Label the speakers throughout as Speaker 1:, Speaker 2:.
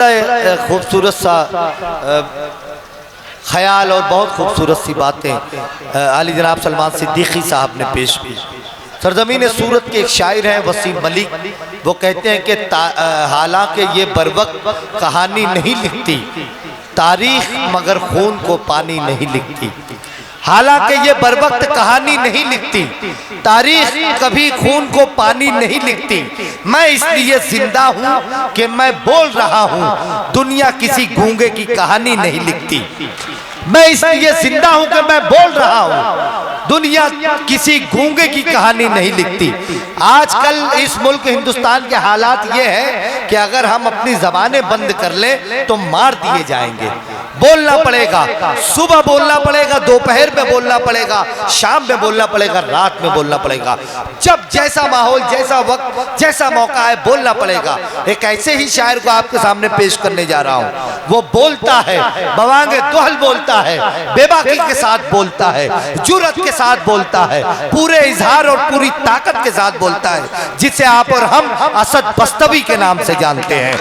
Speaker 1: खूबसूरत सा ख्याल और बहुत खूबसूरत सी बातें आली जनाब सलमान सिद्दीकी साहब ने पेश की। सरजमीन सूरत के एक शायर हैं वसीम मलिक, वो कहते हैं कि हालांकि ये बरवक्त कहानी नहीं लिखती तारीख, मगर खून को पानी नहीं लिखती। हालांकि ये बरवक्त कहानी नहीं लिखती तारीख, कभी खून को पानी नहीं लिखती। मैं इसलिए जिंदा हूँ कि मैं बोल रहा हूँ, दुनिया किसी गूंगे की कहानी नहीं लिखती। मैं इसलिए जिंदा हूँ कि मैं बोल रहा हूँ, दुनिया किसी गूंगे की कहानी नहीं लिखती। आजकल इस मुल्क हिंदुस्तान के हालात ये हैं कि अगर हम अपनी ज़बानें बंद कर लें तो मार दिए जाएंगे। बोलना पड़ेगा, सुबह बोलना पड़ेगा, दोपहर में बोलना पड़ेगा, शाम में बोलना पड़ेगा, रात में बोलना पड़ेगा। जब जैसा माहौल, जैसा वक्त, जैसा मौका है, बोलना पड़ेगा। एक ऐसे ही शायर को आपके सामने पेश करने जा रहा हूँ। वो बोलता है, बवांगे दोहल बोलता है, बेबाकी के साथ बोलता है, जुर्रत के साथ बोलता है, पूरे इजहार और पूरी ताकत के साथ बोलता है, जिसे आप और हम असद बस्तवी के नाम से जानते हैं।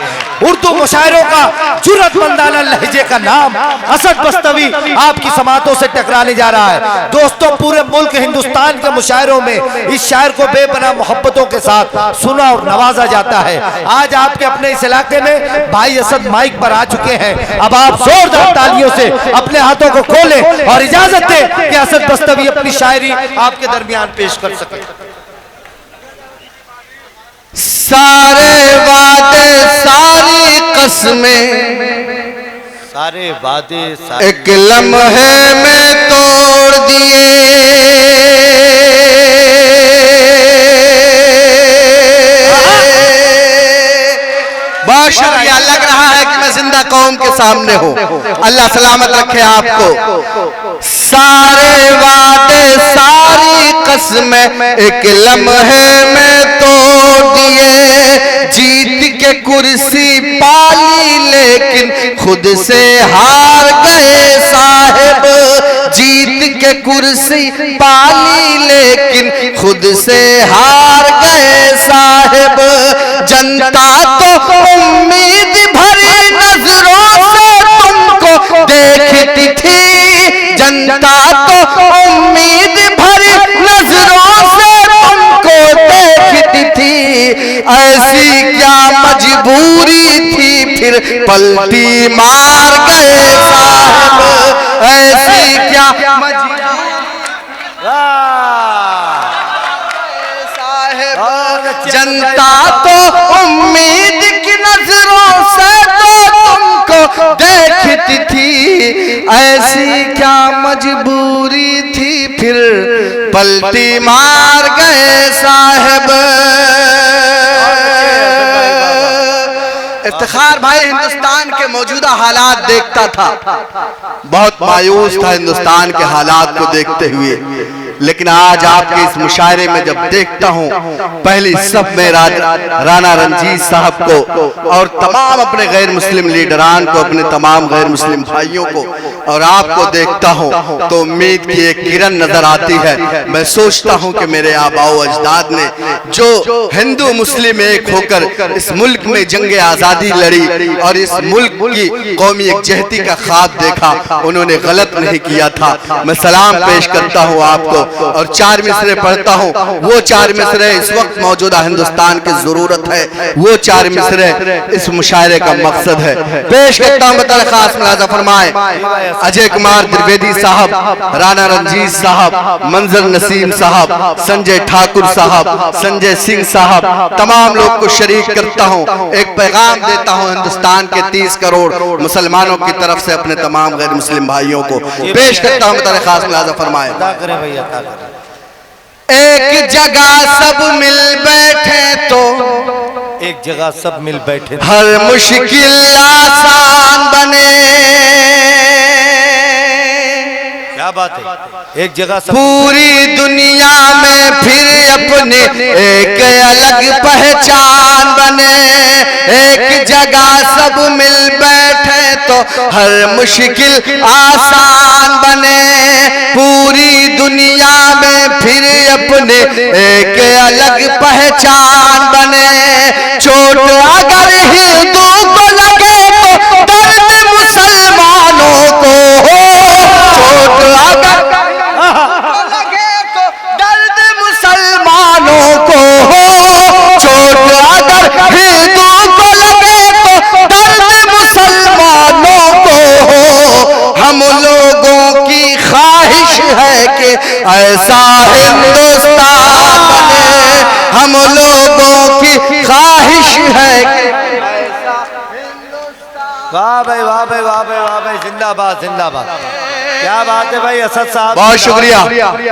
Speaker 1: उर्दू मुशायरों का जुर्रतमंदाना लहजे का नाम असद बस्तवी आपकी समातों से टकराने जा रहा है। दोस्तों, पूरे मुल्क हिंदुस्तान के मुशायरों में इस शायर को बेपनाह मोहब्बतों के साथ सुना और नवाजा जाता है। आज आपके अपने इस इलाके में भाई असद माइक पर आ चुके हैं। अब आप जोरदार तालियों से अपने हाथों को खोलें और इजाजत दें कि असद बस्तवी अपनी शायरी आपके दरमियान पेश कर सके।
Speaker 2: सारे वादे सारी कसमें
Speaker 1: सारे वादे
Speaker 2: एक लम्हे में तोड़ दिए। बहुत शुक्रिया, लग रहा है कि मैं जिंदा कौम के सामने हूँ। अल्लाह सलामत रखे आपको। सारे वादे सारी कसमें एक लम्हे में तोड़ दिए। जीत के कुर्सी पाली लेकिन खुद से हार गए साहिब। जीत के कुर्सी पाली लेकिन खुद से हार गए साहिब। जनता तो उम्मीद भरी नजरों से तुमको देखती थी। जनता तो उम्मीद भरी नजरों से तुमको देखती थी। ऐसी क्या मजबूरी थी फिर पलटी मार गए साहब। ऐसी क्या मजबूरी साहब। जनता तो उम्मीद की नजरों से तो तुमको देखती थी। ऐसी क्या मजबूरी थी फिर पलटी मार गए साहब। इफ्तिखार भाई हिंदुस्तान के मौजूदा हालात देखता था, बहुत मायूस था हिंदुस्तान के हालात को देखते हुए। लेकिन आज आपके इस मुशायरे में जब देखता हूँ, पहली सब में राना रंजीत साहब को और तमाम अपने गैर मुस्लिम लीडरान को, अपने तमाम गैर मुस्लिम भाइयों को और आपको देखता हूँ तो उम्मीद की एक किरण नजर आती है। मैं सोचता हूँ कि मेरे आबाओ अजदाद ने जो हिंदू मुस्लिम एक होकर इस मुल्क में जंग आजादी लड़ी और इस मुल्क की कौमी यकजहती का ख्वाब देखा, उन्होंने गलत नहीं किया था। मैं सलाम पेश करता हूँ आपको और चार मिसरे पढ़ता हूँ। वो चार मिसरे इस वक्त मौजूदा हिंदुस्तान की जरूरत है, वो चार मिसरे इस मुशायरे का मकसद है। पेश करता हूँ, बता खास मुलाजा फरमाए अजय कुमार द्विवेदी साहब, राना रंजीत साहब, मंजर नसीम साहब, संजय ठाकुर साहब, संजय सिंह साहब, तमाम लोग को शरीक करता हूँ। एक पैगाम देता हूँ हिंदुस्तान के 30 करोड़ मुसलमानों की तरफ से अपने तमाम गैर मुस्लिम भाइयों को। पेश करता हूँ, बता खास मुलाजा फरमाए। एक जगह सब मिल बैठे तो
Speaker 1: एक जगह सब मिल बैठे
Speaker 2: हर मुश्किल आसान बने।
Speaker 1: क्या बात है, एक जगह सब
Speaker 2: पूरी दुनिया में फिर अपने एक अलग पहचान बने। एक जगह सब मिल बैठे तो हर मुश्किल आसान बने। पूरी दुनिया में फिर अपने एक अलग पहचान बने। चोट अगर हिंदू को लगे ऐसा हिंदुस्तान बने हम लोगों की ख्वाहिश है कि
Speaker 1: वाह भाई वाह भाई वाह भाई वाह भाई, जिंदाबाद जिंदाबाद, क्या बात है भाई असद साहब।
Speaker 2: बहुत शुक्रिया,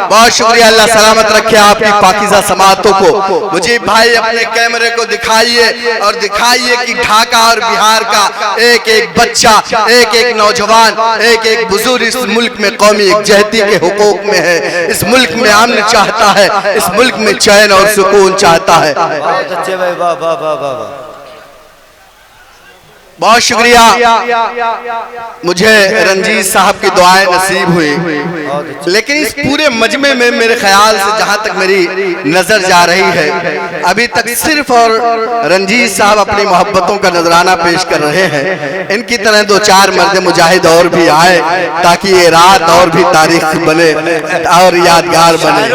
Speaker 2: बहुत शुक्रिया। अल्लाह सलामत रखे आपकी पाकीज़ा समातों को। मुझे भाई अपने कैमरे को दिखाइए और दिखाइए कि ढाका और बिहार का एक एक बच्चा, एक एक नौजवान, एक एक बुजुर्ग इस मुल्क में कौमी यकजहती के हुकूक में है, इस मुल्क में अमन चाहता है, इस मुल्क में चैन और सुकून चाहता है।
Speaker 1: बहुत अच्छे भाई, वाह वाह वाह वाह वाह,
Speaker 2: बहुत शुक्रिया। मुझे रंजीत साहब की दुआएं नसीब हुई, लेकिन इस पूरे मजमे में मेरे ख्याल से जहां तक मेरी नजर जा रही है, अभी तक सिर्फ और रंजीत साहब अपनी मोहब्बतों का नजराना पेश कर रहे हैं। इनकी तरह दो चार मर्द मुजाहिद और भी आए ताकि ये रात और भी तारीख बने और यादगार बने।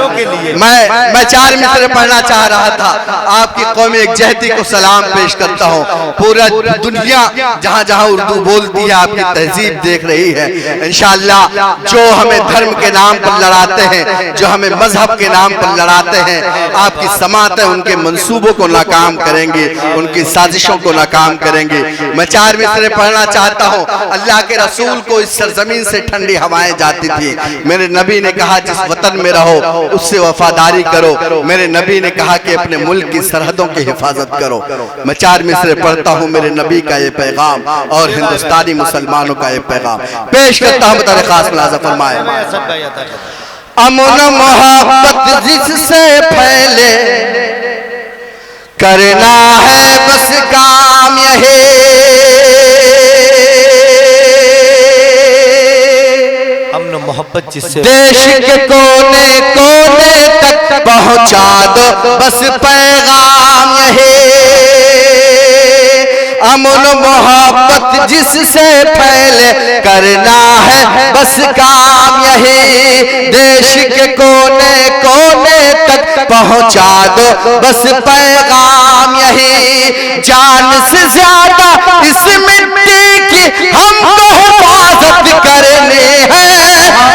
Speaker 2: मैं चार मिसरे पढ़ना चाह रहा था। आपकी कौमी यकजहती को सलाम पेश करता हूँ। पूरा दुनिया जहां जहां उर्दू बोलती है आपकी तहजीब देख रही है। इंशाअल्लाह जो हमें धर्म के नाम पर लड़ाते हैं, जो हमें मजहब के नाम पर लड़ाते हैं, आपकी समातें उनके मंसूबों को नाकाम करेंगे, उनकी साजिशों को नाकाम करेंगे। मैं चार मिसरे पढ़ना चाहता हूँ। अल्लाह के रसूल को इस सरजमीन से ठंडी हवाएं जाती थी। मेरे नबी ने कहा जिस वतन में रहो उससे वफादारी करो। मेरे नबी ने कहा कि अपने मुल्क की सरहदों की हिफाजत करो। मैं चार मिसरे पढ़ता हूँ। मेरे नबी का ये पैगाम और हिंदुस्तानी मुसलमानों का ये पैगाम पेश करता हूँ। बता खास मुलाज़ा फरमाए। अमन मोहब्बत जिससे फैले करना है बस काम यही,
Speaker 1: अमन मोहब्बत जिससे
Speaker 2: देश के कोने कोने तक पहुंचा दो बस पैगाम यही। अमन मोहब्बत जिससे फैले करना है बस काम यही, देश के कोने कोने तक पहुंचा दो बस पैगाम यही। जान से ज्यादा इस मिट्टी की हमको हिफाजत करनी है,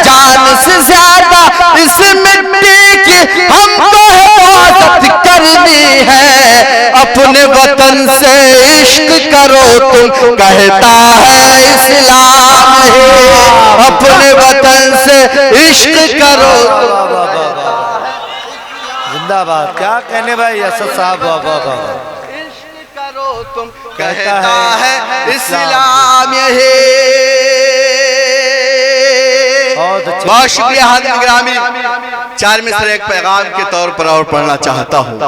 Speaker 2: जान से ज्यादा इस मिट्टी की हमको हिफाजत करनी है। अपने वतन से इश्क करो तुम कहता है इस्लाम है, अपने वतन से इश्क करो।
Speaker 1: जिंदाबाद, क्या कहने भाई असद साहब, वाह वाह वाह,
Speaker 2: इश्क करो तुम कहता है इस्लाम है। बहुत शुक्रिया हाज़िर गिरामी। चार मिसरे एक पैगाम के तौर पर और पढ़ना चाहता हूँ।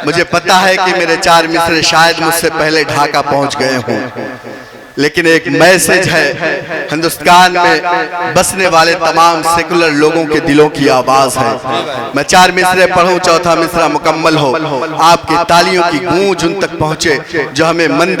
Speaker 2: मुझे पता है कि मेरे चार मिसरे शायद मुझसे पहले ढाका पहुंच गए हों, लेकिन एक मैसेज है हिंदुस्तान में बसने वाले तमाम सेकुलर लोगों के दिलों की आवाज है। मैं चार मिसरे पढ़ूं, चौथा मिसरा मुकम्मल हो, आपकी तालियों की गूंज उन तक पहुंचे जो हमें मंदिर